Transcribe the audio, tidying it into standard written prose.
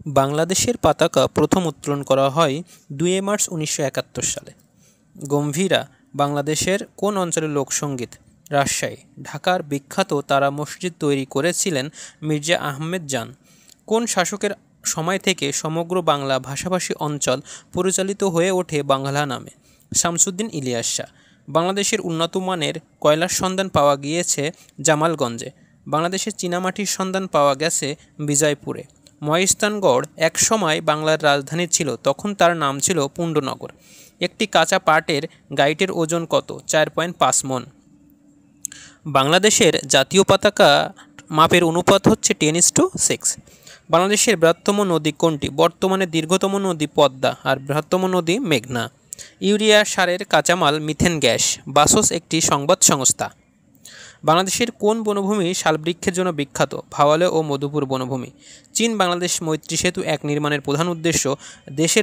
বাংলাদেশের পতাকা প্রথম উত্তোলন করা হয় 2 মার্চ 1971 সালে। গম্ভীরা বাংলাদেশের কোন অঞ্চলের লোকসঙ্গীত? রাজশাহী। ঢাকার বিখ্যাত তারা মসজিদ তৈরি করেছিলেন মির্জা আহমেদ জান। কোন শাসকের সময় থেকে সমগ্র বাংলা ভাষাভাষী অঞ্চল পরিচালিত হয়ে ওঠে বাংলা নামে? শামসুদ্দিন ইলিয়াস শাহ। বাংলাদেশের উন্নত মানের কয়লার সন্ধান পাওয়া গিয়েছে জামালগঞ্জে। বাংলাদেশের চীনামাটির সন্ধান পাওয়া গেছে বিজয়পুরে। মহেস্থানগড় এক সময় বাংলার রাজধানী ছিল, তখন তার নাম ছিল পুণ্ডনগর। একটি কাঁচা পাটের গাইটের ওজন কত? 4.5 মণ। বাংলাদেশের জাতীয় পতাকা মাপের অনুপাত হচ্ছে 10:6। বাংলাদেশের বৃহত্তম নদী কোনটি? বর্তমানে দীর্ঘতম নদী পদ্মা আর বৃহত্তম নদী মেঘনা। ইউরিয়া সারের কাঁচামাল মিথেন গ্যাস। বাসস একটি সংবাদ সংস্থা। বাংলাদেশের কোন বনভূমি শালবৃক্ষের জন্য বিখ্যাত? ভাওয়ালে ও মধুপুর বনভূমি। চীন বাংলাদেশ মৈত্রী সেতু 1 নির্মাণের প্রধান উদ্দেশ্য দেশের